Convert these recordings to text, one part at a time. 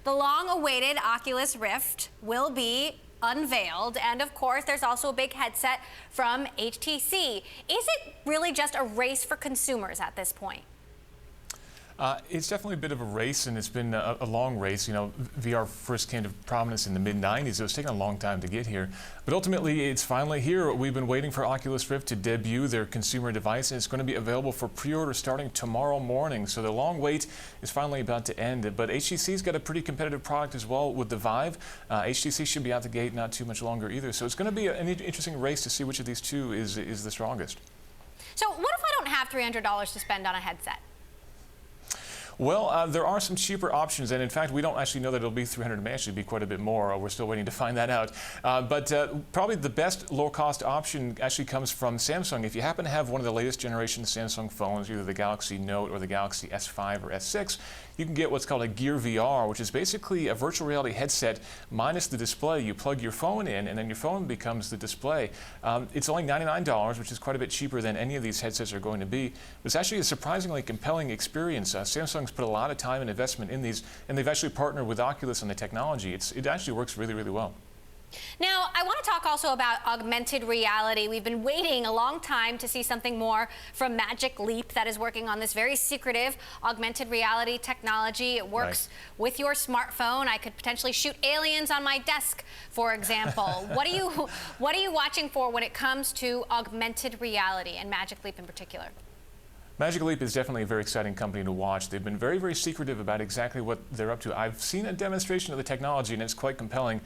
The long-awaited Oculus Rift will be unveiled, and of course there's also a big headset from HTC. Is it really just a race for consumers at this point? It's definitely a bit of a race, and it's been a long race. You know, VR first came to prominence in the mid-90s. It was taking a long time to get here. But ultimately, it's finally here. We've been waiting for Oculus Rift to debut their consumer device, and it's going to be available for pre-order starting tomorrow morning. So the long wait is finally about to end. But HTC's got a pretty competitive product as well with the Vive. HTC should be out the gate not too much longer either. So it's going to be an interesting race to see which of these two is the strongest. So what if I don't have $300 to spend on a headset? Well, there are some cheaper options, and in fact, we don't actually know that it'll be $300. It may actually be quite a bit more. We're still waiting to find that out. But probably the best low-cost option actually comes from Samsung. If you happen to have one of the latest generation Samsung phones, either the Galaxy Note or the Galaxy S5 or S6, you can get what's called a Gear VR, which is basically a virtual reality headset minus the display. You plug your phone in, and then your phone becomes the display. It's only $99, which is quite a bit cheaper than any of these headsets are going to be. But it's actually a surprisingly compelling experience. Samsung's put a lot of time and investment in these, and they've actually partnered with Oculus on the technology. It actually works really, really well. Now, I want to talk also about augmented reality. We've been waiting a long time to see something more from Magic Leap that is working on this very secretive augmented reality technology. It works with your smartphone. I could potentially shoot aliens on my desk, for example. What are you watching for when it comes to augmented reality and Magic Leap in particular? Magic Leap is definitely a very exciting company to watch. They've been very, very secretive about exactly what they're up to. I've seen a demonstration of the technology, and it's quite compelling.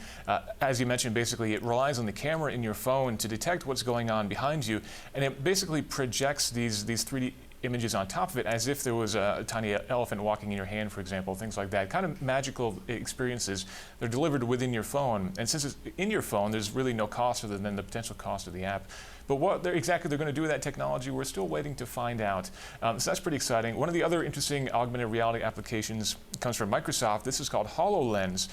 As you mentioned, basically, it relies on the camera in your phone to detect what's going on behind you, and it basically projects these 3D images on top of it as if there was a tiny elephant walking in your hand, for example, things like that. Kind of magical experiences. They're delivered within your phone, and since it's in your phone, there's really no cost other than the potential cost of the app. But what exactly they're going to do with that technology, we're still waiting to find out. So that's pretty exciting. One of the other interesting augmented reality applications comes from Microsoft. This is called HoloLens.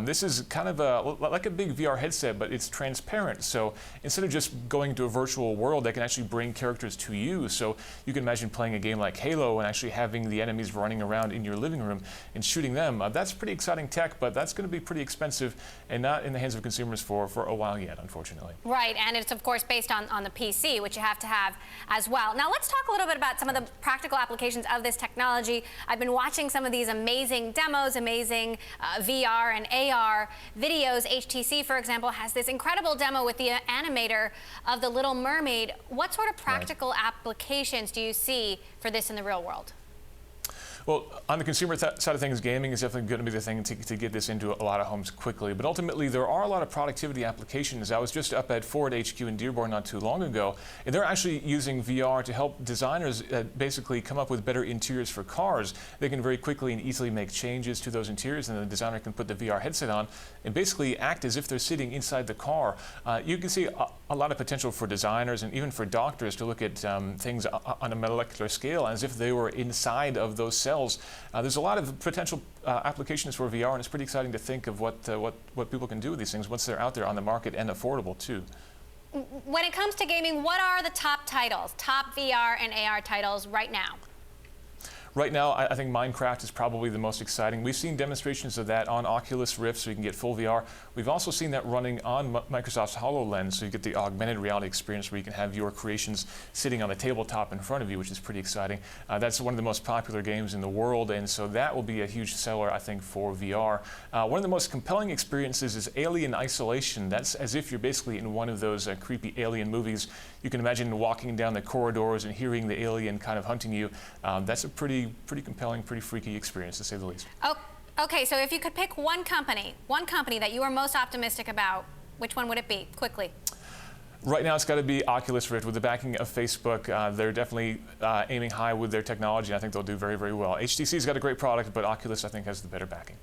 This is kind of like a big VR headset, but it's transparent. So instead of just going to a virtual world, they can actually bring characters to you. So you can imagine playing a game like Halo and actually having the enemies running around in your living room and shooting them. That's pretty exciting tech, but that's going to be pretty expensive and not in the hands of consumers for a while yet, unfortunately. Right, and it's of course based on the PC, which you have to have as well. Now let's talk a little bit about some of the practical applications of this technology. I've been watching some of these amazing demos, amazing VR and AR videos. HTC, for example, has this incredible demo with the animator of The Little Mermaid. What sort of practical applications do you see for this in the real world? Well, on the consumer side of things, gaming is definitely going to be the thing to get this into a lot of homes quickly. But ultimately, there are a lot of productivity applications. I was just up at Ford HQ in Dearborn not too long ago, and they're actually using VR to help designers basically come up with better interiors for cars. They can very quickly and easily make changes to those interiors, and the designer can put the VR headset on and basically act as if they're sitting inside the car. You can see a lot of potential for designers and even for doctors to look at things on a molecular scale as if they were inside of those cells. There's a lot of potential applications for VR, and it's pretty exciting to think of what people can do with these things once they're out there on the market and affordable too. When it comes to gaming, what are the top titles, top VR and AR titles right now? Right now, I think Minecraft is probably the most exciting. We've seen demonstrations of that on Oculus Rift, so you can get full VR. We've also seen that running on Microsoft's HoloLens, so you get the augmented reality experience where you can have your creations sitting on the tabletop in front of you, which is pretty exciting. That's one of the most popular games in the world, and so that will be a huge seller, I think, for VR. One of the most compelling experiences is Alien Isolation. That's as if you're basically in one of those creepy alien movies. You can imagine walking down the corridors and hearing the alien kind of hunting you. That's a pretty compelling, pretty freaky experience, to say the least. Oh, okay, so if you could pick one company that you are most optimistic about, which one would it be? Quickly. Right now, it's got to be Oculus Rift with the backing of Facebook. They're definitely aiming high with their technology. I think they'll do very, very well. HTC's got a great product, but Oculus, I think, has the better backing.